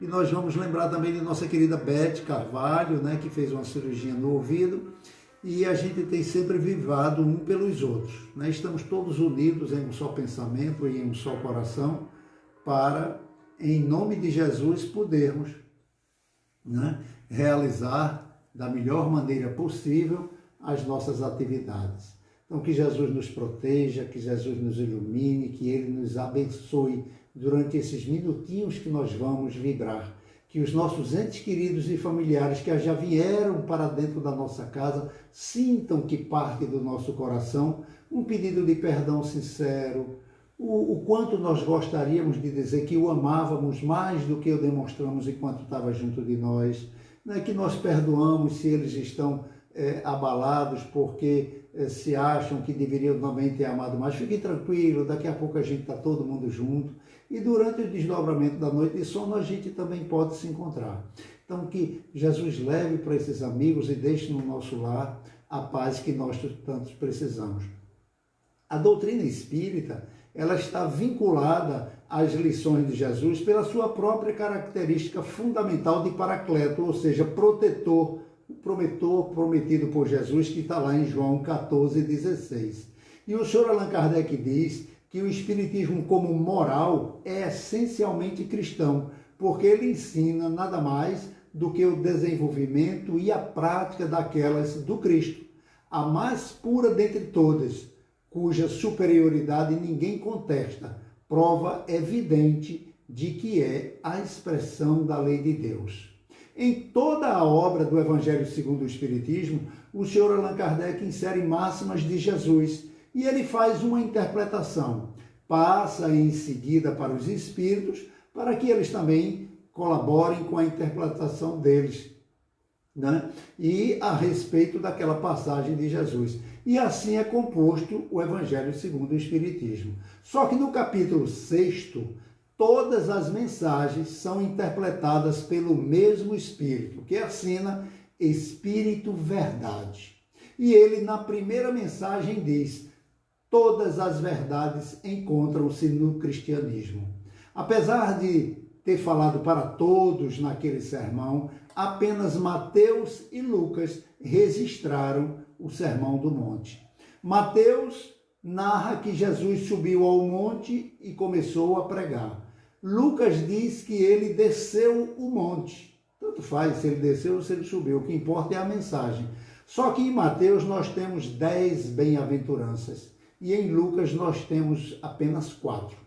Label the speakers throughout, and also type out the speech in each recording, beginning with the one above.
Speaker 1: E nós vamos lembrar também de nossa querida Beth Carvalho, né, que fez uma cirurgia no ouvido. E a gente tem sempre vivado um pelos outros, né? Estamos todos unidos em um só pensamento e em um só coração para, em nome de Jesus, podermos, né, realizar da melhor maneira possível as nossas atividades. Então, que Jesus nos proteja, que Jesus nos ilumine, que Ele nos abençoe durante esses minutinhos que nós vamos vibrar. Que os nossos entes queridos e familiares que já vieram para dentro da nossa casa sintam que parte do nosso coração um pedido de perdão sincero, o quanto nós gostaríamos de dizer que o amávamos mais do que o demonstramos enquanto estava junto de nós, né? Que nós perdoamos se eles estão abalados porque se acham que deveriam também ter amado mais. Fique tranquilo, daqui a pouco a gente está todo mundo junto. E durante o desdobramento da noite de sono, a gente também pode se encontrar. Então, que Jesus leve para esses amigos e deixe no nosso lar a paz que nós tantos precisamos. A doutrina espírita, ela está vinculada às lições de Jesus pela sua própria característica fundamental de paracleto, ou seja, protetor, prometido por Jesus, que está lá em João 14,16. E o senhor Allan Kardec diz que o Espiritismo como moral é essencialmente cristão, porque ele ensina nada mais do que o desenvolvimento e a prática daquelas do Cristo, a mais pura dentre todas, cuja superioridade ninguém contesta, prova evidente de que é a expressão da lei de Deus. Em toda a obra do Evangelho segundo o Espiritismo, o senhor Allan Kardec insere máximas de Jesus, e ele faz uma interpretação, passa em seguida para os espíritos, para que eles também colaborem com a interpretação deles, né? E a respeito daquela passagem de Jesus. E assim é composto o Evangelho segundo o Espiritismo. Só que no capítulo 6º, todas as mensagens são interpretadas pelo mesmo Espírito, que assina Espírito Verdade. E ele, na primeira mensagem, diz: todas as verdades encontram-se no cristianismo. Apesar de ter falado para todos naquele sermão, apenas Mateus e Lucas registraram o Sermão do Monte. Mateus narra que Jesus subiu ao monte e começou a pregar. Lucas diz que ele desceu o monte. Tanto faz se ele desceu ou se ele subiu, o que importa é a mensagem. Só que em Mateus nós temos 10 bem-aventuranças. E em Lucas nós temos apenas 4.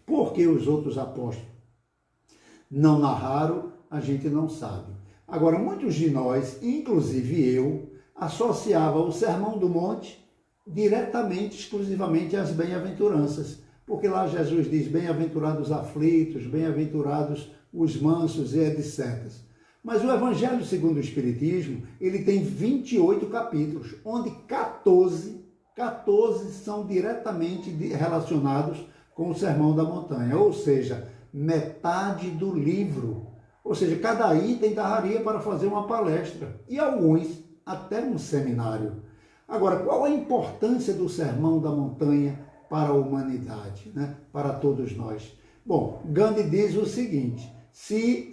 Speaker 1: Por que os outros apóstolos não narraram, a gente não sabe. Agora, muitos de nós, inclusive eu, associava o Sermão do Monte diretamente, exclusivamente às bem-aventuranças. Porque lá Jesus diz: bem-aventurados os aflitos, bem-aventurados os mansos e etc. Mas o Evangelho segundo o Espiritismo, ele tem 28 capítulos, onde 14 são diretamente relacionados com o Sermão da Montanha, ou seja, metade do livro. Ou seja, cada item daria para fazer uma palestra, e alguns até um seminário. Agora, qual a importância do Sermão da Montanha para a humanidade, né? Para todos nós? Bom, Gandhi diz o seguinte: se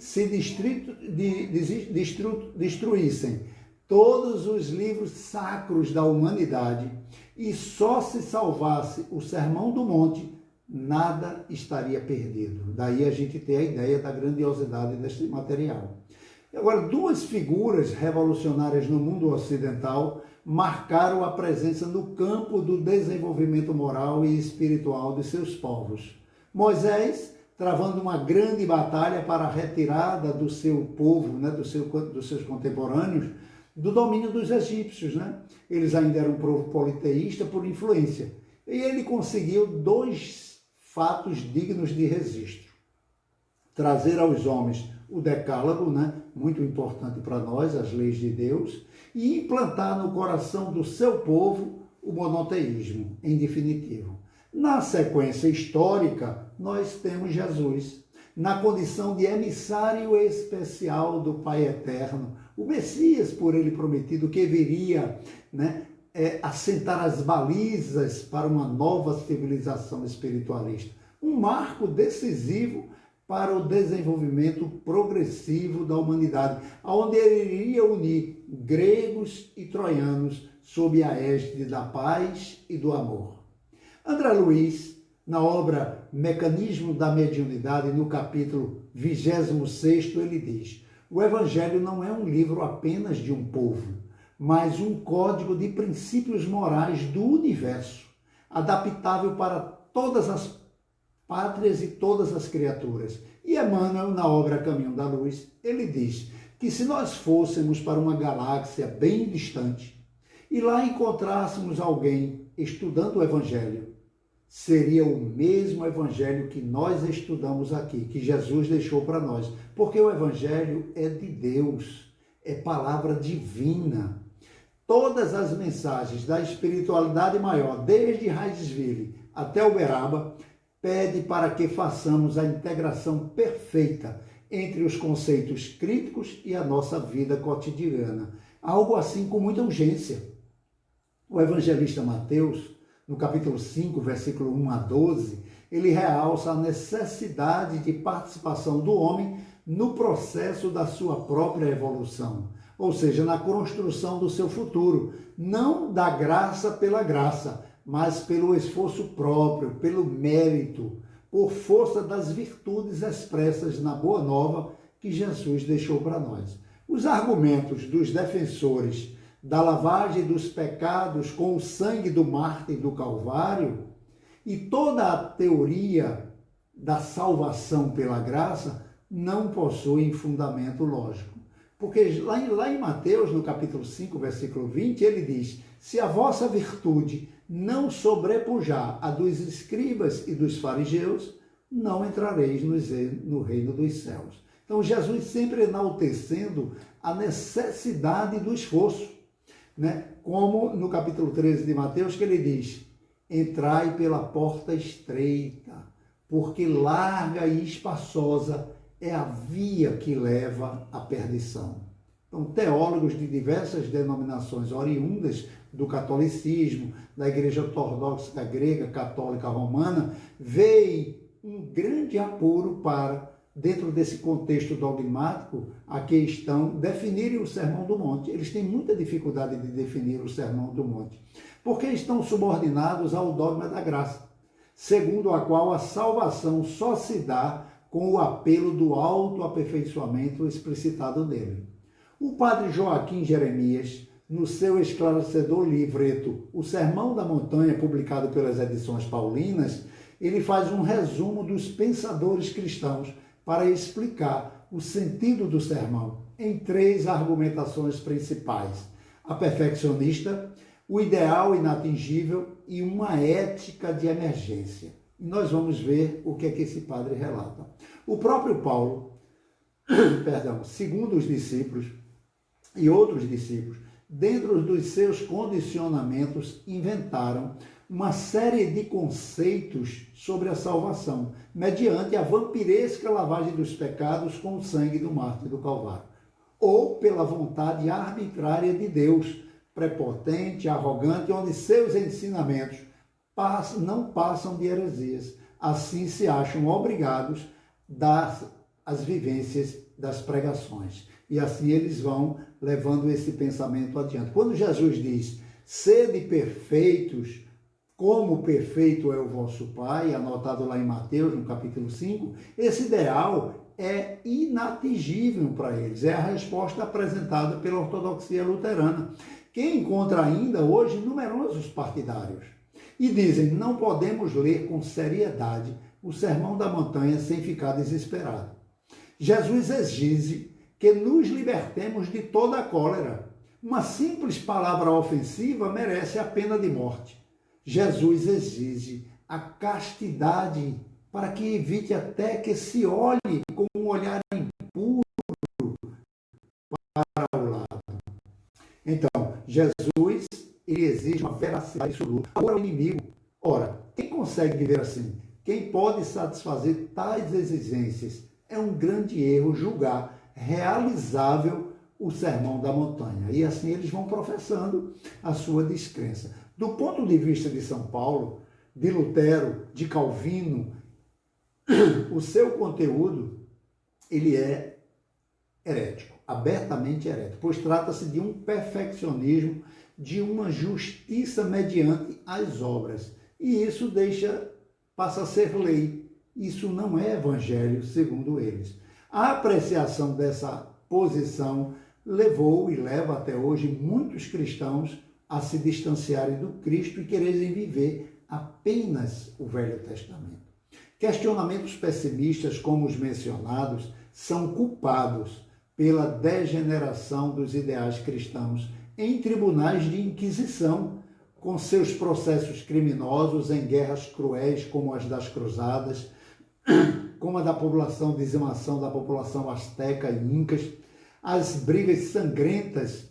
Speaker 1: destruíssem todos os livros sacros da humanidade e só se salvasse o Sermão do Monte, nada estaria perdido. Daí a gente tem a ideia da grandiosidade deste material. Agora, 2 figuras revolucionárias no mundo ocidental marcaram a presença no campo do desenvolvimento moral e espiritual de seus povos. Moisés, travando uma grande batalha para a retirada do seu povo, né, dos seus contemporâneos, do domínio dos egípcios, né? Eles ainda eram um povo politeísta por influência. E ele conseguiu 2 fatos dignos de registro: trazer aos homens o decálogo, né? Muito importante para nós, as leis de Deus, e implantar no coração do seu povo o monoteísmo, em definitivo. Na sequência histórica, nós temos Jesus, na condição de emissário especial do Pai Eterno, o Messias por ele prometido, que viria, né, assentar as balizas para uma nova civilização espiritualista. Um marco decisivo para o desenvolvimento progressivo da humanidade, onde ele iria unir gregos e troianos sob a égide da paz e do amor. André Luiz, na obra Mecanismo da Mediunidade, no capítulo 26º, ele diz: o Evangelho não é um livro apenas de um povo, mas um código de princípios morais do universo, adaptável para todas as pátrias e todas as criaturas. E Emmanuel, na obra Caminho da Luz, ele diz que se nós fôssemos para uma galáxia bem distante e lá encontrássemos alguém estudando o Evangelho, seria o mesmo Evangelho que nós estudamos aqui, que Jesus deixou para nós. Porque o Evangelho é de Deus, é palavra divina. Todas as mensagens da espiritualidade maior, desde Raizville até Uberaba, pede para que façamos a integração perfeita entre os conceitos críticos e a nossa vida cotidiana. Algo assim com muita urgência. O evangelista Mateus, no capítulo 5, versículo 1 a 12, ele realça a necessidade de participação do homem no processo da sua própria evolução, ou seja, na construção do seu futuro, não da graça pela graça, mas pelo esforço próprio, pelo mérito, por força das virtudes expressas na Boa Nova que Jesus deixou para nós. Os argumentos dos defensores da lavagem dos pecados com o sangue do mártir do Calvário e toda a teoria da salvação pela graça não possuem fundamento lógico. Porque lá em Mateus, no capítulo 5, versículo 20, ele diz: se a vossa virtude não sobrepujar a dos escribas e dos fariseus, não entrareis no reino dos céus. Então, Jesus sempre enaltecendo a necessidade do esforço, né? Como no capítulo 13 de Mateus, que ele diz: entrai pela porta estreita, porque larga e espaçosa é a via que leva à perdição. Então, teólogos de diversas denominações oriundas do catolicismo, da Igreja Ortodoxa Grega, Católica Romana, veem um grande apuro para, dentro desse contexto dogmático, a questão definirem o Sermão do Monte. Eles têm muita dificuldade de definir o Sermão do Monte, porque estão subordinados ao dogma da graça, segundo a qual a salvação só se dá com o apelo do autoaperfeiçoamento explicitado nele. O padre Joaquim Jeremias, no seu esclarecedor livreto O Sermão da Montanha, publicado pelas Edições Paulinas, ele faz um resumo dos pensadores cristãos para explicar o sentido do sermão em 3 argumentações principais: a perfeccionista, o ideal inatingível e uma ética de emergência. E nós vamos ver o que é que esse padre relata. O próprio Paulo, segundo os discípulos e outros discípulos, dentro dos seus condicionamentos, inventaram uma série de conceitos sobre a salvação, mediante a vampiresca lavagem dos pecados com o sangue do mártir do Calvário, ou pela vontade arbitrária de Deus, prepotente, arrogante, onde seus ensinamentos não passam de heresias. Assim se acham obrigados às vivências das pregações. E assim eles vão levando esse pensamento adiante. Quando Jesus diz: sede perfeitos, como perfeito é o vosso Pai, anotado lá em Mateus, no capítulo 5, esse ideal é inatingível para eles. É a resposta apresentada pela ortodoxia luterana, que encontra ainda hoje numerosos partidários. E dizem: não podemos ler com seriedade o Sermão da Montanha sem ficar desesperado. Jesus exige que nos libertemos de toda a cólera. Uma simples palavra ofensiva merece a pena de morte. Jesus exige a castidade para que evite até que se olhe com um olhar impuro para o lado. Então, Jesus ele exige uma veracidade absoluta. Agora, o inimigo, ora, quem consegue viver assim? Quem pode satisfazer tais exigências? É um grande erro julgar realizável o Sermão da Montanha. E assim eles vão professando a sua descrença. Do ponto de vista de São Paulo, de Lutero, de Calvino o seu conteúdo, ele é herético, abertamente herético, pois trata-se de um perfeccionismo, de uma justiça mediante as obras. E isso passa a ser lei. Isso não é evangelho, segundo eles. A apreciação dessa posição levou e leva até hoje muitos cristãos a se distanciarem do Cristo e quererem viver apenas o Velho Testamento. Questionamentos pessimistas, como os mencionados, são culpados pela degeneração dos ideais cristãos em tribunais de inquisição, com seus processos criminosos em guerras cruéis como as das Cruzadas, como a da dizimação da população asteca e incas, as brigas sangrentas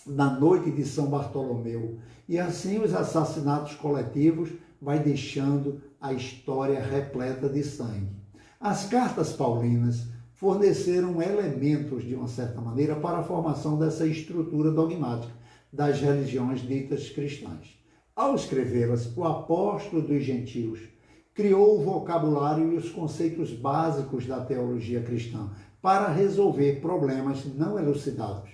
Speaker 1: na noite de São Bartolomeu, e assim os assassinatos coletivos vai deixando a história repleta de sangue. As cartas paulinas forneceram elementos, de uma certa maneira, para a formação dessa estrutura dogmática das religiões ditas cristãs. Ao escrevê-las, o apóstolo dos gentios criou o vocabulário e os conceitos básicos da teologia cristã para resolver problemas não elucidados.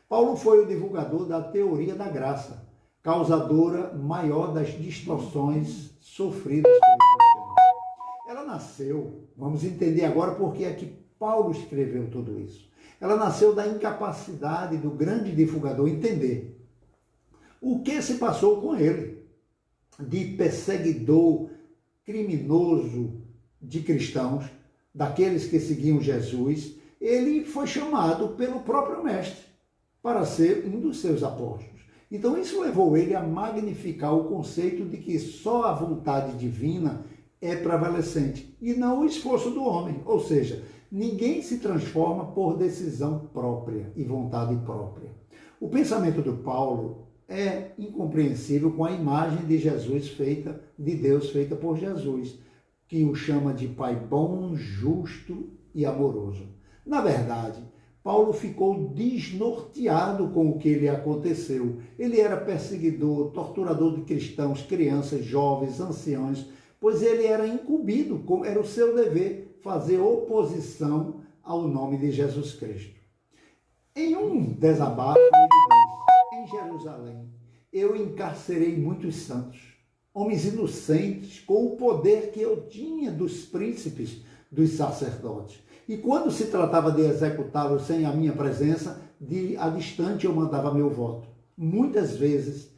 Speaker 1: Paulo foi o divulgador da teoria da graça, causadora maior das distorções sofridas pelo cristianismo. Ela nasceu, vamos entender agora por que é que Paulo escreveu tudo isso. Ela nasceu da incapacidade do grande divulgador entender o que se passou com ele, de perseguidor criminoso de cristãos, daqueles que seguiam Jesus. Ele foi chamado pelo próprio mestre para ser um dos seus apóstolos. Então isso levou ele a magnificar o conceito de que só a vontade divina é prevalecente e não o esforço do homem. Ou seja, ninguém se transforma por decisão própria e vontade própria. O pensamento do Paulo é incompreensível com a imagem de Jesus feita, de Deus feita por Jesus, que o chama de Pai bom, justo e amoroso. Na verdade, Paulo ficou desnorteado com o que lhe aconteceu. Ele era perseguidor, torturador de cristãos, crianças, jovens, anciãos, pois ele era incumbido, era o seu dever fazer oposição ao nome de Jesus Cristo. Em um desabafo, ele diz: em Jerusalém, eu encarcerei muitos santos, homens inocentes, com o poder que eu tinha dos príncipes, dos sacerdotes. E quando se tratava de executá-los sem a minha presença, a distante eu mandava meu voto. Muitas vezes,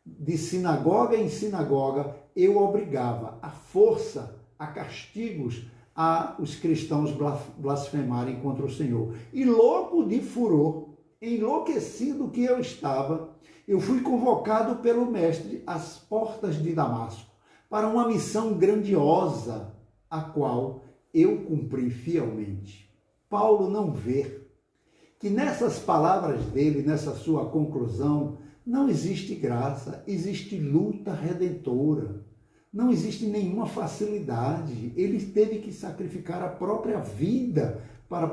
Speaker 1: de sinagoga em sinagoga, eu obrigava à força, a castigos, a os cristãos blasfemarem contra o Senhor. E louco de furor, enlouquecido que eu estava, eu fui convocado pelo mestre às portas de Damasco para uma missão grandiosa, a qual eu cumpri fielmente. Paulo não vê que nessas palavras dele, nessa sua conclusão, não existe graça, existe luta redentora. Não existe nenhuma facilidade. Ele teve que sacrificar a própria vida para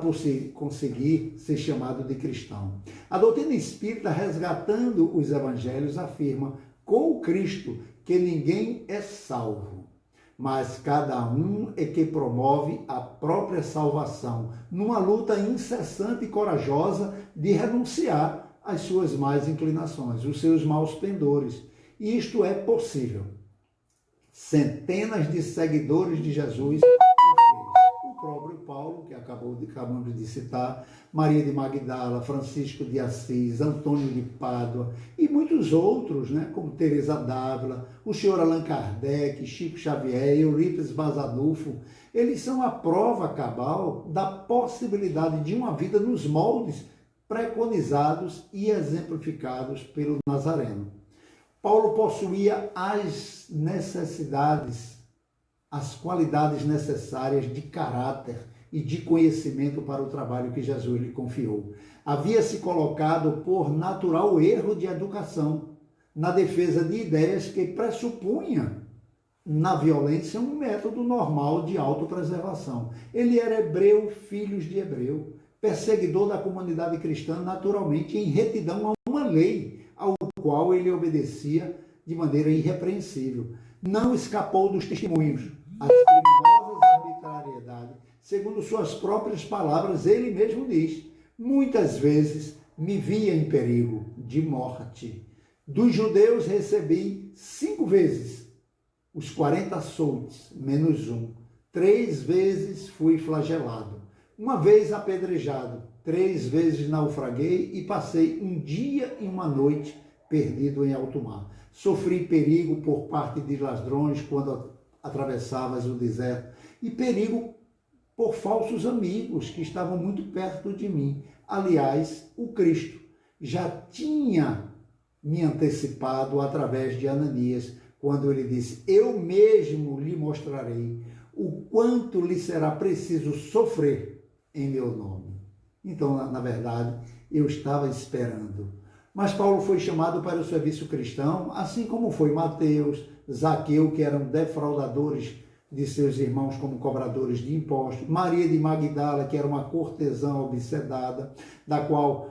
Speaker 1: conseguir ser chamado de cristão. A doutrina espírita, resgatando os evangelhos, afirma com o Cristo que ninguém é salvo, mas cada um é que promove a própria salvação, numa luta incessante e corajosa de renunciar às suas más inclinações, os seus maus pendores. E isto é possível. Centenas de seguidores de Jesus o fez. O próprio Paulo, que acabamos de citar, Maria de Magdala, Francisco de Assis, Antônio de Pádua e muitos outros, como Teresa d'Ávila, o senhor Allan Kardec, Chico Xavier, Eurípides Bazanufo. Eles são a prova cabal da possibilidade de uma vida nos moldes preconizados e exemplificados pelo Nazareno. Paulo possuía as necessidades, as qualidades necessárias de caráter e de conhecimento para o trabalho que Jesus lhe confiou. Havia se colocado por natural erro de educação na defesa de ideias que pressupunha na violência um método normal de autopreservação. Ele era hebreu, filho de hebreu, perseguidor da comunidade cristã, naturalmente em retidão a uma lei ao qual ele obedecia de maneira irrepreensível. Não escapou dos testemunhos, as criminosas arbitrariedades solidariedade. Segundo suas próprias palavras, ele mesmo diz: muitas vezes me via em perigo de morte. Dos judeus recebi 5 vezes os 40 açoites, menos um. 3 vezes fui flagelado. 1 vez apedrejado. 3 vezes naufraguei e passei 1 dia e 1 noite perdido em alto mar. Sofri perigo por parte de ladrões quando atravessavas o deserto e perigo por falsos amigos que estavam muito perto de mim. Aliás, o Cristo já tinha me antecipado através de Ananias, quando ele disse: eu mesmo lhe mostrarei o quanto lhe será preciso sofrer em meu nome. Então, na verdade, eu estava esperando. Mas Paulo foi chamado para o serviço cristão, assim como foi Mateus, Zaqueu, que eram defraudadores de seus irmãos como cobradores de impostos, Maria de Magdala, que era uma cortesã obsedada, da qual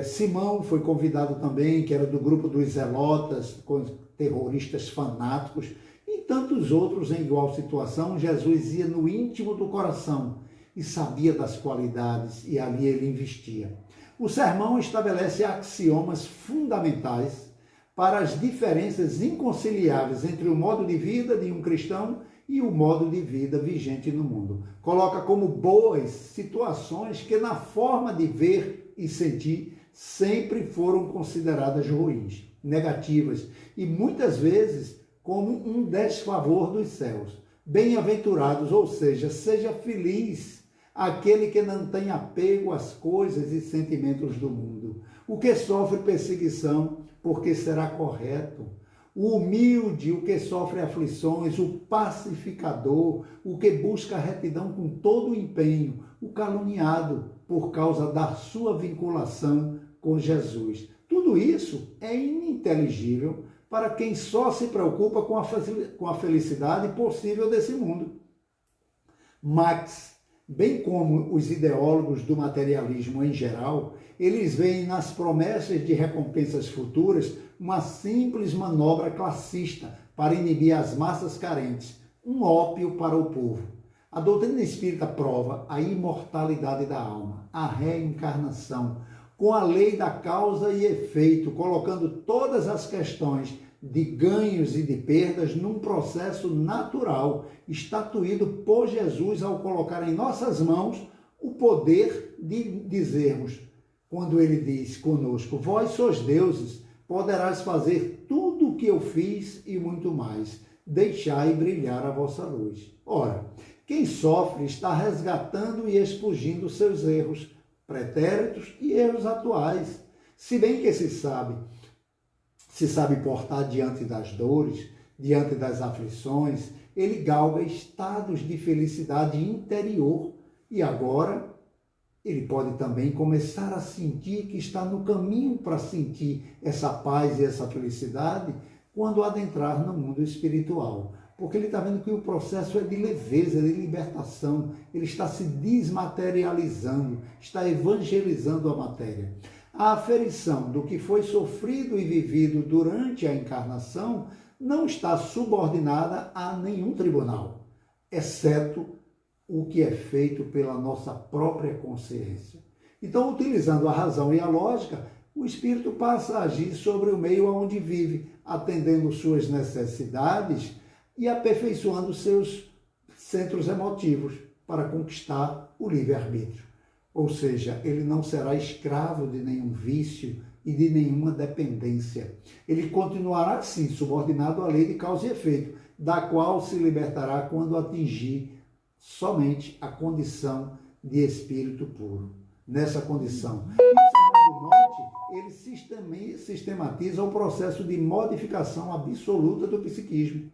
Speaker 1: Simão foi convidado também, que era do grupo dos zelotas, com terroristas fanáticos, e tantos outros em igual situação. Jesus ia no íntimo do coração e sabia das qualidades, e ali ele investia. O sermão estabelece axiomas fundamentais para as diferenças inconciliáveis entre o modo de vida de um cristão e o modo de vida vigente no mundo. Coloca como boas situações que, na forma de ver e sentir, sempre foram consideradas ruins, negativas e muitas vezes como um desfavor dos céus. Bem-aventurados, ou seja feliz aquele que não tem apego às coisas e sentimentos do mundo, o que sofre perseguição porque será correto, o humilde, o que sofre aflições, o pacificador, o que busca a retidão com todo o empenho, o caluniado por causa da sua vinculação com Jesus. Tudo isso é ininteligível para quem só se preocupa com a felicidade possível desse mundo. Marx, bem como os ideólogos do materialismo em geral, eles veem nas promessas de recompensas futuras uma simples manobra classista para inibir as massas carentes, um ópio para o povo. A doutrina espírita prova a imortalidade da alma, a reencarnação, com a lei da causa e efeito, colocando todas as questões de ganhos e de perdas num processo natural, estatuído por Jesus ao colocar em nossas mãos o poder de dizermos, quando ele diz conosco: vós sois deuses, poderás fazer tudo o que eu fiz e muito mais, deixai brilhar a vossa luz. Ora, quem sofre está resgatando e expungindo seus erros pretéritos e erros atuais, se bem que se sabe portar diante das dores, diante das aflições, ele galga estados de felicidade interior e agora ele pode também começar a sentir que está no caminho para sentir essa paz e essa felicidade quando adentrar no mundo espiritual. Porque ele está vendo que o processo é de leveza, de libertação, ele está se desmaterializando, está evangelizando a matéria. A aferição do que foi sofrido e vivido durante a encarnação não está subordinada a nenhum tribunal, exceto o que é feito pela nossa própria consciência. Então, utilizando a razão e a lógica, o espírito passa a agir sobre o meio onde vive, atendendo suas necessidades e aperfeiçoando seus centros emotivos para conquistar o livre-arbítrio. Ou seja, ele não será escravo de nenhum vício e de nenhuma dependência. Ele continuará, sim, subordinado à lei de causa e efeito, da qual se libertará quando atingir somente a condição de espírito puro. Nessa condição. E o Sermão do Monte, ele sistematiza o processo de modificação absoluta do psiquismo.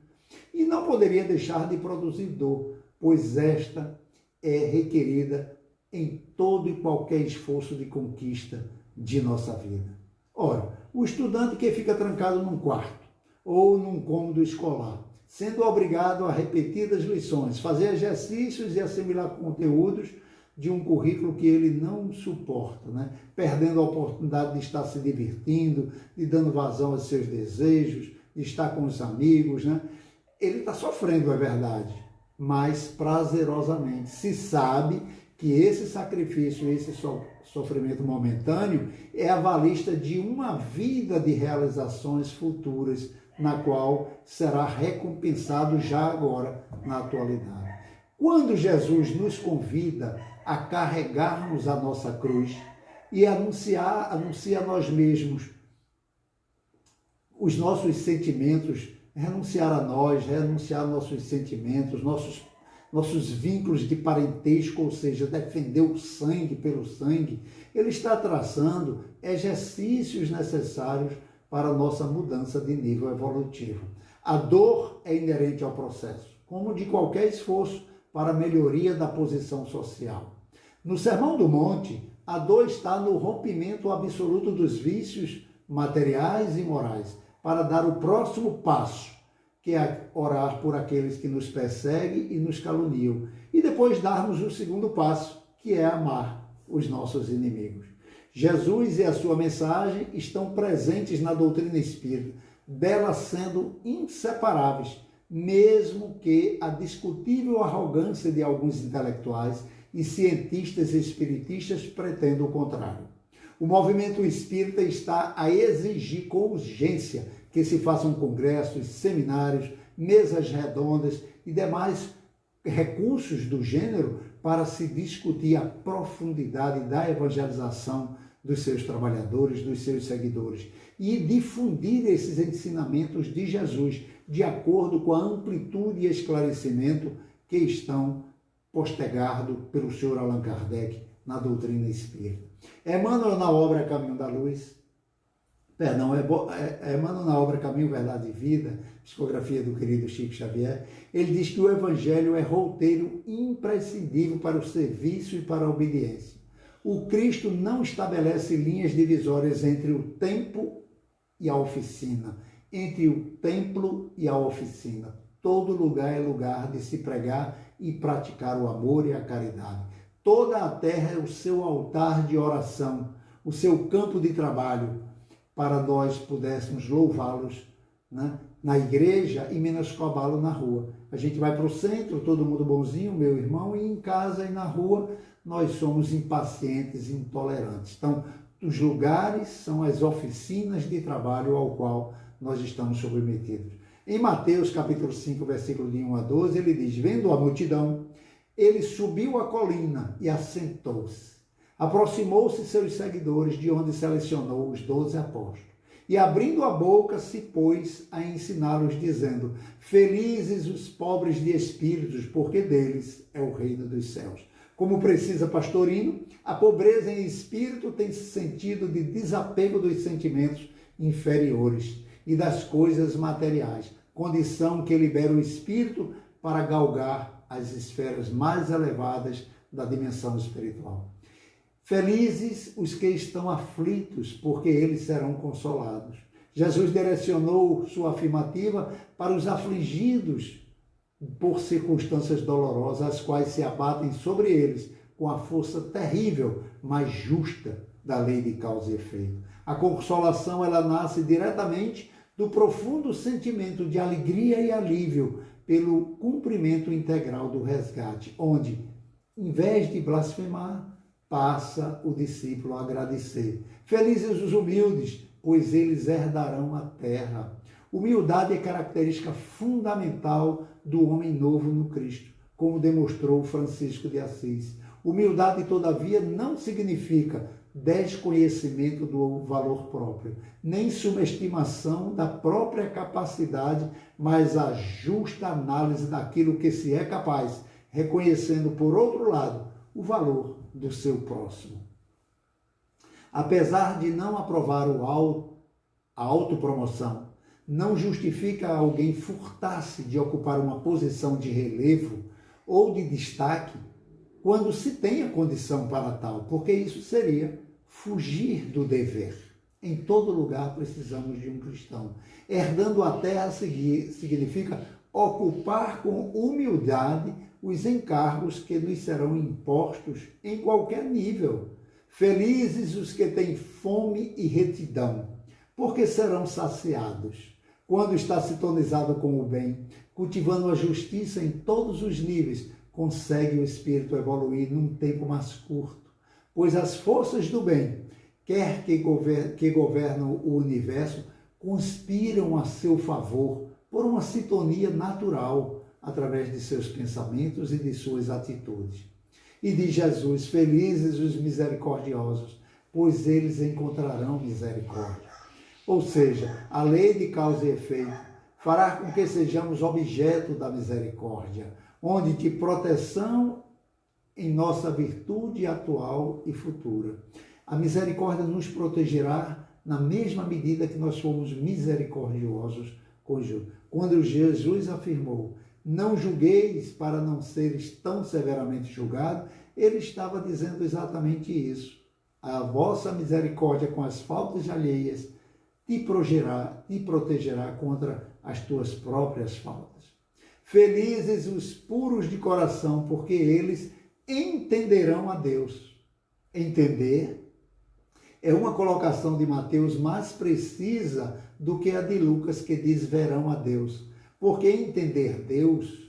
Speaker 1: E não poderia deixar de produzir dor, pois esta é requerida em todo e qualquer esforço de conquista de nossa vida. Ora, o estudante que fica trancado num quarto ou num cômodo escolar, sendo obrigado a repetidas lições, fazer exercícios e assimilar conteúdos de um currículo que ele não suporta, né? Perdendo a oportunidade de estar se divertindo, de dando vazão aos seus desejos, de estar com os amigos, né? Ele está sofrendo, é verdade, mais prazerosamente. Se sabe que esse sacrifício, esse sofrimento momentâneo é a avalista de uma vida de realizações futuras, na qual será recompensado já agora, na atualidade. Quando Jesus nos convida a carregarmos a nossa cruz e anuncia a nós mesmos os nossos sentimentos, renunciar a nós, renunciar nossos sentimentos, nossos vínculos de parentesco, ou seja, defender o sangue pelo sangue, ele está traçando exercícios necessários para a nossa mudança de nível evolutivo. A dor é inerente ao processo, como de qualquer esforço para a melhoria da posição social. No Sermão do Monte, a dor está no rompimento absoluto dos vícios materiais e morais, para dar o próximo passo, que é orar por aqueles que nos perseguem e nos caluniam, e depois darmos o segundo passo, que é amar os nossos inimigos. Jesus e a sua mensagem estão presentes na doutrina espírita, dela sendo inseparáveis, mesmo que a discutível arrogância de alguns intelectuais e cientistas espiritistas pretendam o contrário. O movimento espírita está a exigir com urgência que se façam congressos, seminários, mesas redondas e demais recursos do gênero para se discutir a profundidade da evangelização dos seus trabalhadores, dos seus seguidores, e difundir esses ensinamentos de Jesus de acordo com a amplitude e esclarecimento que estão postergados pelo Sr. Allan Kardec na doutrina espírita. Emmanuel, na obra Caminho da Luz, Emmanuel, na obra Caminho, Verdade e Vida, psicografia do querido Chico Xavier, ele diz que o Evangelho é roteiro imprescindível para o serviço e para a obediência. O Cristo não estabelece linhas divisórias entre o tempo e a oficina, entre o templo e a oficina. Todo lugar é lugar de se pregar e praticar o amor e a caridade. Toda a terra é o seu altar de oração, o seu campo de trabalho, para nós pudéssemos louvá-los, né, na igreja e menoscabá-lo na rua. A gente vai para o centro, todo mundo bonzinho, meu irmão, e em casa e na rua nós somos impacientes e intolerantes. Então, os lugares são as oficinas de trabalho ao qual nós estamos submetidos. Em Mateus, capítulo 5, versículo de 1 a 12, ele diz: vendo a multidão, ele subiu a colina e assentou-se. Aproximou-se seus seguidores, de onde selecionou os 12 apóstolos. E abrindo a boca, se pôs a ensiná-los, dizendo: felizes os pobres de espíritos, porque deles é o reino dos céus. Como precisa Pastorino, a pobreza em espírito tem sentido de desapego dos sentimentos inferiores e das coisas materiais, condição que libera o espírito para galgar as esferas mais elevadas da dimensão espiritual. Felizes os que estão aflitos, porque eles serão consolados. Jesus direcionou sua afirmativa para os afligidos por circunstâncias dolorosas, as quais se abatem sobre eles com a força terrível, mas justa da lei de causa e efeito. A consolação, ela nasce diretamente do profundo sentimento de alegria e alívio pelo cumprimento integral do resgate, onde, em vez de blasfemar, passa o discípulo a agradecer. Felizes os humildes, pois eles herdarão a terra. Humildade é característica fundamental do homem novo no Cristo, como demonstrou Francisco de Assis. Humildade, todavia, não significa desconhecimento do valor próprio, nem subestimação da própria capacidade, mas a justa análise daquilo que se é capaz, reconhecendo, por outro lado, o valor do seu próximo. Apesar de não aprovar a autopromoção, não justifica alguém furtar-se de ocupar uma posição de relevo ou de destaque quando se tem a condição para tal, porque isso seria fugir do dever. Em todo lugar precisamos de um cristão. Herdando a terra significa ocupar com humildade os encargos que nos serão impostos em qualquer nível. Felizes os que têm fome e retidão, porque serão saciados. quando está sintonizado com o bem, cultivando a justiça em todos os níveis, consegue o espírito evoluir num tempo mais curto, pois as forças do bem, quer que governam o universo, conspiram a seu favor por uma sintonia natural através de seus pensamentos e de suas atitudes. E diz Jesus: felizes os misericordiosos, pois eles encontrarão misericórdia. Ou seja, a lei de causa e efeito fará com que sejamos objeto da misericórdia, onde de proteção em nossa virtude atual e futura. A misericórdia nos protegerá na mesma medida que nós fomos misericordiosos com Deus. Quando Jesus afirmou: não julgueis para não seres tão severamente julgados, ele estava dizendo exatamente isso. A vossa misericórdia com as faltas alheias te protegerá contra as tuas próprias faltas. Felizes os puros de coração, porque eles entenderão a Deus. Entender é uma colocação de Mateus mais precisa do que a de Lucas, que diz verão a Deus. Porque entender Deus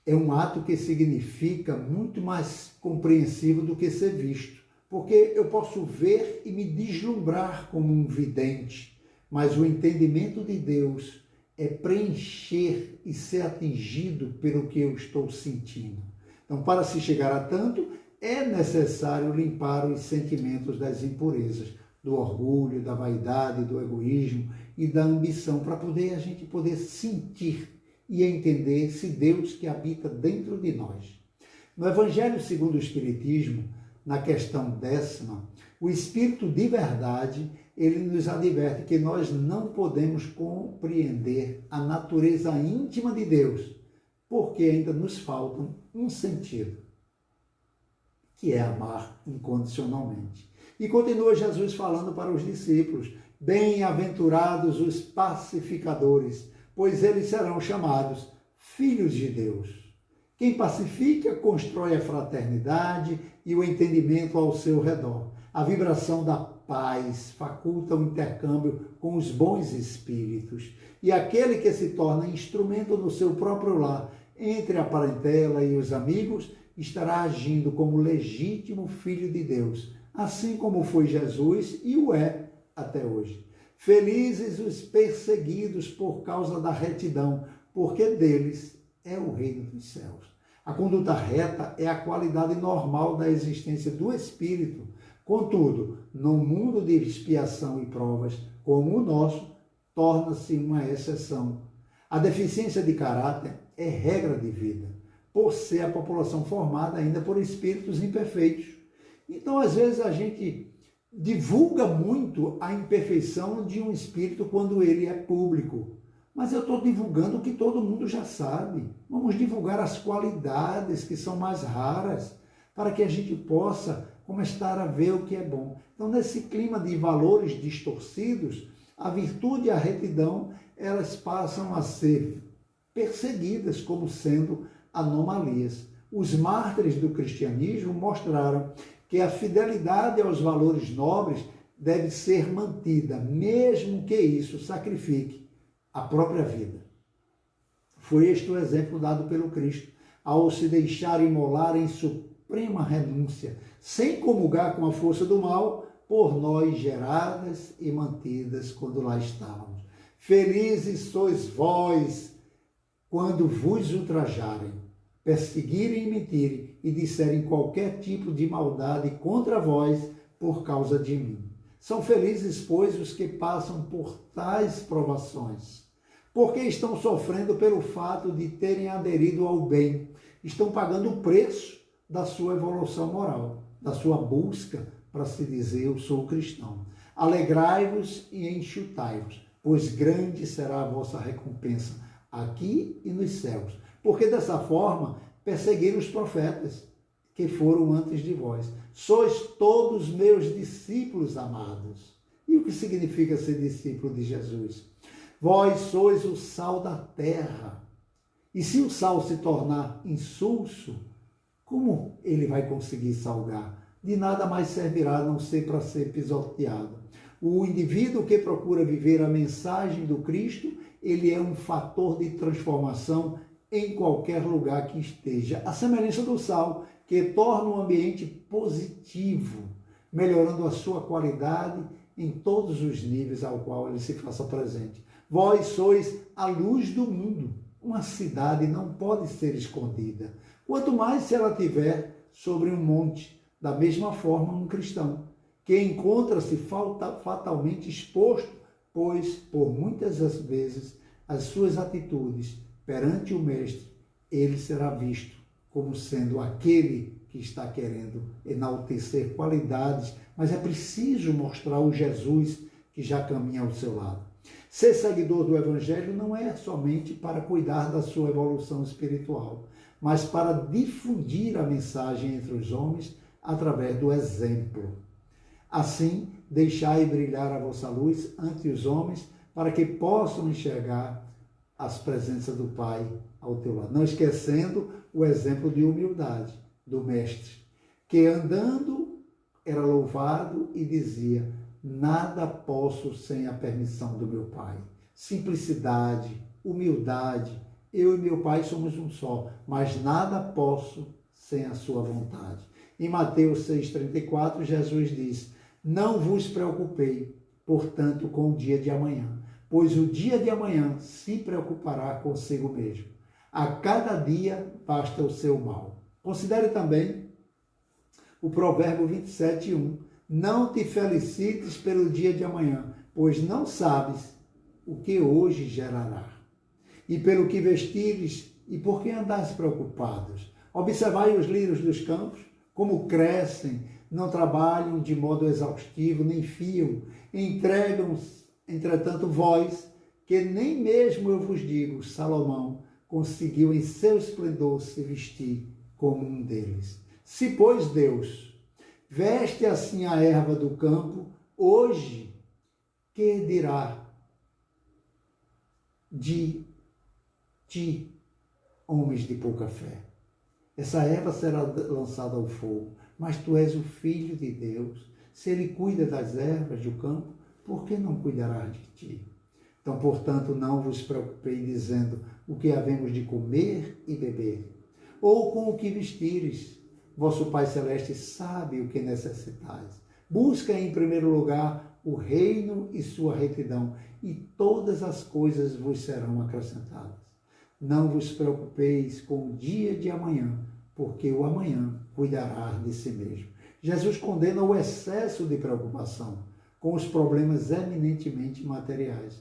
Speaker 1: é um ato que significa muito mais compreensivo do que ser visto. Porque eu posso ver e me deslumbrar como um vidente, mas o entendimento de Deus é preencher e ser atingido pelo que eu estou sentindo. Então, para se chegar a tanto, é necessário limpar os sentimentos das impurezas, do orgulho, da vaidade, do egoísmo e da ambição, para a gente poder sentir e entender esse Deus que habita dentro de nós. No Evangelho segundo o Espiritismo, na questão 10ª, o Espírito de verdade, ele nos adverte que nós não podemos compreender a natureza íntima de Deus, porque ainda nos falta um sentido, que é amar incondicionalmente. E continua Jesus falando para os discípulos: bem-aventurados os pacificadores, pois eles serão chamados filhos de Deus. Quem pacifica constrói a fraternidade e o entendimento ao seu redor. A vibração da paz faculta o intercâmbio com os bons espíritos. E aquele que se torna instrumento no seu próprio lar, entre a parentela e os amigos, estará agindo como legítimo filho de Deus, assim como foi Jesus e o é até hoje. Felizes os perseguidos por causa da retidão, porque deles é o reino dos céus. A conduta reta é a qualidade normal da existência do espírito. Contudo, no mundo de expiação e provas, como o nosso, torna-se uma exceção. A deficiência de caráter é regra de vida, por ser a população formada ainda por espíritos imperfeitos. Então, às vezes, a gente divulga muito a imperfeição de um espírito quando ele é público. Mas eu estou divulgando o que todo mundo já sabe. Vamos divulgar as qualidades que são mais raras, para que a gente possa começar a ver o que é bom. Então, nesse clima de valores distorcidos, a virtude e a retidão, elas passam a ser perseguidas como sendo anomalias. Os mártires do cristianismo mostraram que a fidelidade aos valores nobres deve ser mantida, mesmo que isso sacrifique a própria vida. Foi este o exemplo dado pelo Cristo, ao se deixar imolar em suprema renúncia, sem comungar com a força do mal, por nós geradas e mantidas quando lá estávamos. Felizes sois vós quando vos ultrajarem, perseguirem e mentirem e disserem qualquer tipo de maldade contra vós por causa de mim. São felizes, pois, os que passam por tais provações, porque estão sofrendo pelo fato de terem aderido ao bem, estão pagando o preço da sua evolução moral, da sua busca para se dizer eu sou cristão. Alegrai-vos e enxutai-vos, pois grande será a vossa recompensa aqui e nos céus. Porque dessa forma perseguiram os profetas que foram antes de vós. Sois todos meus discípulos amados. E o que significa ser discípulo de Jesus? Vós sois o sal da terra. E se o sal se tornar insulso, como ele vai conseguir salgar? De nada mais servirá a não ser para ser pisoteado. O indivíduo que procura viver a mensagem do Cristo, ele é um fator de transformação em qualquer lugar que esteja. A semelhança do sal, que torna um ambiente positivo, melhorando a sua qualidade em todos os níveis ao qual ele se faça presente. Vós sois a luz do mundo. Uma cidade não pode ser escondida, quanto mais se ela tiver sobre um monte. Da mesma forma, um cristão, que encontra-se fatalmente exposto, pois, por muitas das vezes, as suas atitudes perante o Mestre, ele será visto como sendo aquele que está querendo enaltecer qualidades, mas é preciso mostrar o Jesus que já caminha ao seu lado. Ser seguidor do Evangelho não é somente para cuidar da sua evolução espiritual, mas para difundir a mensagem entre os homens através do exemplo. Assim, deixai brilhar a vossa luz ante os homens, para que possam enxergar as presenças do Pai ao teu lado. Não esquecendo o exemplo de humildade do Mestre, que andando era louvado e dizia: nada posso sem a permissão do meu Pai. Simplicidade, humildade, eu e meu Pai somos um só, mas nada posso sem a sua vontade. Em Mateus 6,34, Jesus diz: não vos preocupei, portanto, com o dia de amanhã, pois o dia de amanhã se preocupará consigo mesmo. A cada dia basta o seu mal. Considere também o provérbio 27:1. Não te felicites pelo dia de amanhã, pois não sabes o que hoje gerará. E pelo que vestires, e por que andais preocupados? Observai os lírios dos campos, como crescem, não trabalham de modo exaustivo, nem fiam, entregam, entretanto, vós, que nem mesmo eu vos digo, Salomão conseguiu em seu esplendor se vestir como um deles. Se, pois, Deus veste assim a erva do campo, hoje, que dirá de ti, homens de pouca fé? Essa erva será lançada ao fogo, mas tu és o Filho de Deus. Se ele cuida das ervas do campo, por que não cuidará de ti? Então, portanto, não vos preocupeis dizendo o que havemos de comer e beber, ou com o que vestires. Vosso Pai Celeste sabe o que necessitais. Busca em primeiro lugar o reino e sua retidão, e todas as coisas vos serão acrescentadas. Não vos preocupeis com o dia de amanhã, porque o amanhã cuidará de si mesmo. Jesus condena o excesso de preocupação com os problemas eminentemente materiais.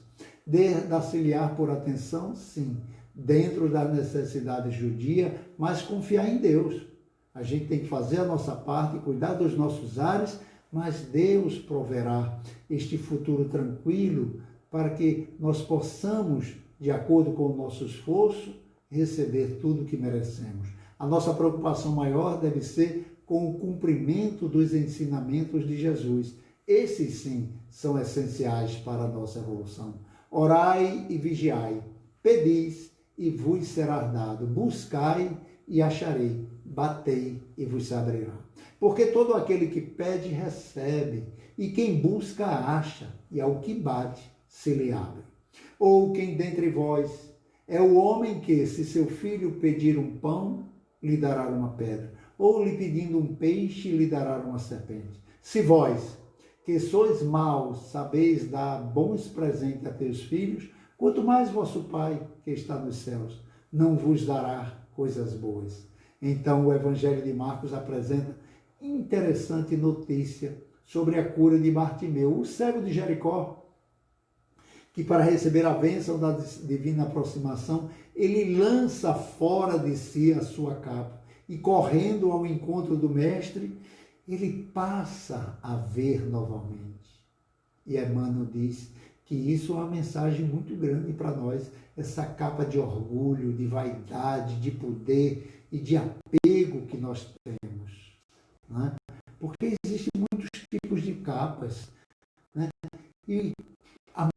Speaker 1: Dar-se-lhe-á por atenção, sim, dentro da necessidade judia, mas confiar em Deus. A gente tem que fazer a nossa parte, cuidar dos nossos ares, mas Deus proverá este futuro tranquilo para que nós possamos, de acordo com o nosso esforço, receber tudo o que merecemos. A nossa preocupação maior deve ser com o cumprimento dos ensinamentos de Jesus. Esses, sim, são essenciais para a nossa evolução. Orai e vigiai, pedis e vos será dado, buscai e acharei, batei e vos se abrirá. Porque todo aquele que pede, recebe, e quem busca, acha, e ao que bate, se lhe abre. Ou quem dentre vós é o homem que, se seu filho pedir um pão, lhe dará uma pedra, ou lhe pedindo um peixe, lhe dará uma serpente? Se vós, que sois maus, sabeis dar bons presentes a teus filhos, quanto mais vosso Pai, que está nos céus, não vos dará coisas boas. Então o Evangelho de Marcos apresenta interessante notícia sobre a cura de Bartimeu, o cego de Jericó, que para receber a bênção da divina aproximação, ele lança fora de si a sua capa e, correndo ao encontro do Mestre, ele passa a ver novamente. E Emmanuel diz que isso é uma mensagem muito grande para nós, essa capa de orgulho, de vaidade, de poder e de apego que nós temos. Né? Porque existem muitos tipos de capas. Né? E há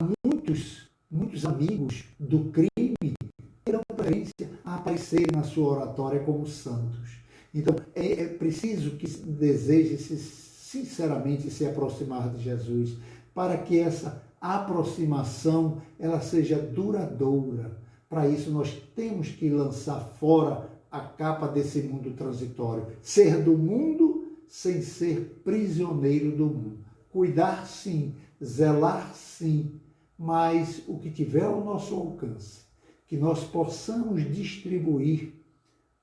Speaker 1: muitos amigos do crime que dão preferência a aparecerem na sua oratória como santos. Então, é preciso que deseje sinceramente se aproximar de Jesus, para que essa aproximação ela seja duradoura. Para isso nós temos que lançar fora a capa desse mundo transitório, ser do mundo sem ser prisioneiro do mundo. Cuidar sim, zelar sim, mas o que tiver ao nosso alcance, que nós possamos distribuir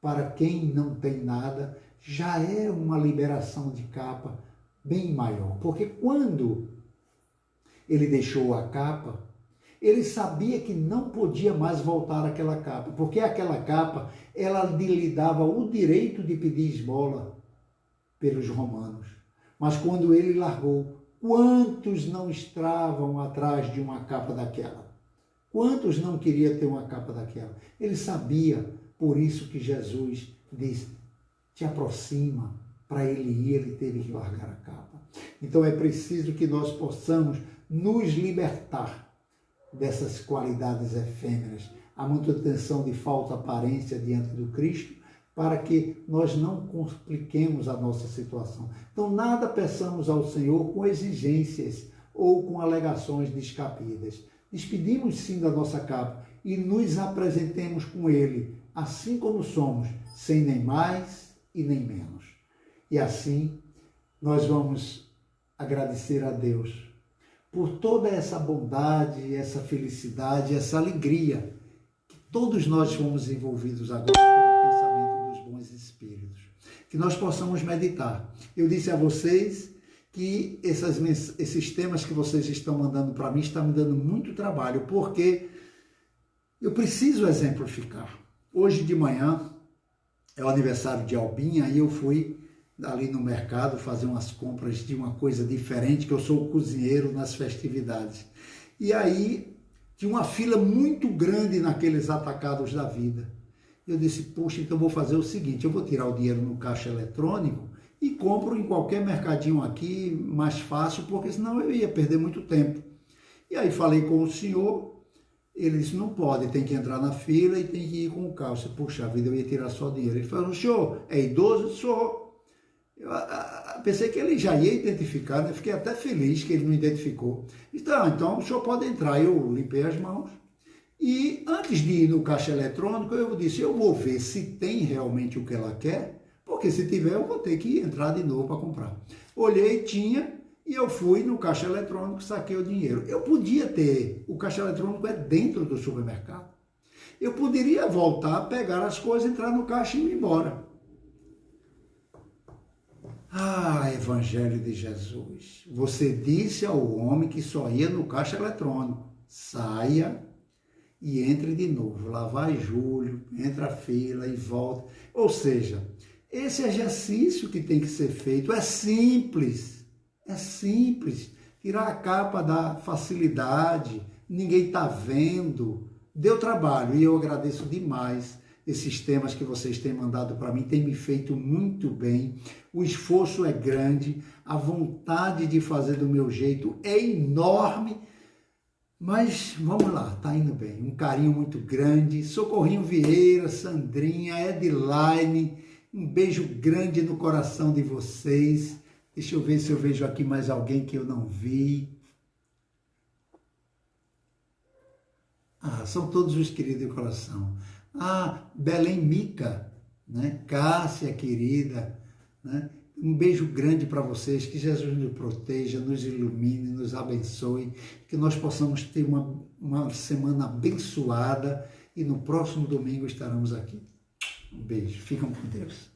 Speaker 1: para quem não tem nada, já é uma liberação de capa bem maior. Porque quando ele deixou a capa, ele sabia que não podia mais voltar àquela capa, porque aquela capa, ela lhe dava o direito de pedir esmola pelos romanos. Mas quando ele largou, quantos não estavam atrás de uma capa daquela? Quantos não queriam ter uma capa daquela? Ele sabia, por isso que Jesus disse, te aproxima. Para ele ir, ele teve que largar a capa. Então é preciso que nós possamos nos libertar dessas qualidades efêmeras, a manutenção de falsa aparência diante do Cristo, para que nós não compliquemos a nossa situação. Então, nada peçamos ao Senhor com exigências ou com alegações descabidas. Despedimos sim da nossa capa e nos apresentemos com Ele, assim como somos, sem nem mais e nem menos. E assim, nós vamos agradecer a Deus por toda essa bondade, essa felicidade, essa alegria que todos nós fomos envolvidos agora pelo pensamento dos bons espíritos. Que nós possamos meditar. Eu disse a vocês que esses temas que vocês estão mandando para mim estão me dando muito trabalho, porque eu preciso exemplificar. Hoje de manhã é o aniversário de Albinha e eu fui ali no mercado fazer umas compras de uma coisa diferente, que eu sou o cozinheiro nas festividades. E aí tinha uma fila muito grande naqueles atacados da vida. Eu disse, poxa, então eu vou fazer o seguinte, eu vou tirar o dinheiro no caixa eletrônico e compro em qualquer mercadinho aqui, mais fácil, porque senão eu ia perder muito tempo. E aí falei com o senhor, ele disse, não pode, tem que entrar na fila e tem que ir com o carro. Eu disse, puxa vida, eu ia tirar só dinheiro. Ele falou, senhor, é idoso? Eu disse, sou. Eu pensei que ele já ia identificar, né? Fiquei até feliz que ele não identificou. Então o senhor pode entrar. Eu limpei as mãos e antes de ir no caixa eletrônico, eu disse, eu vou ver se tem realmente o que ela quer, porque se tiver eu vou ter que entrar de novo para comprar. Olhei, tinha, e eu fui no caixa eletrônico, saquei o dinheiro. Eu podia ter, o caixa eletrônico é dentro do supermercado. Eu poderia voltar, pegar as coisas, entrar no caixa e ir embora. Ah, Evangelho de Jesus, você disse ao homem que só ia no caixa eletrônico, saia e entre de novo, lá vai Júlio, entra a fila e volta. Ou seja, esse exercício que tem que ser feito é simples, tirar a capa da facilidade, ninguém está vendo, deu trabalho e eu agradeço demais. Esses temas que vocês têm mandado para mim têm me feito muito bem. O esforço é grande, a vontade de fazer do meu jeito é enorme, mas vamos lá, está indo bem. Um carinho muito grande. Socorrinho Vieira, Sandrinha, Edilaine, um beijo grande no coração de vocês. Deixa eu ver se eu vejo aqui mais alguém que eu não vi. Ah, são todos os queridos de coração. Ah, Belém Mica, né? Cássia, querida, né? Um beijo grande para vocês, que Jesus nos proteja, nos ilumine, nos abençoe, que nós possamos ter uma semana abençoada e no próximo domingo estaremos aqui. Um beijo, fiquem com Deus.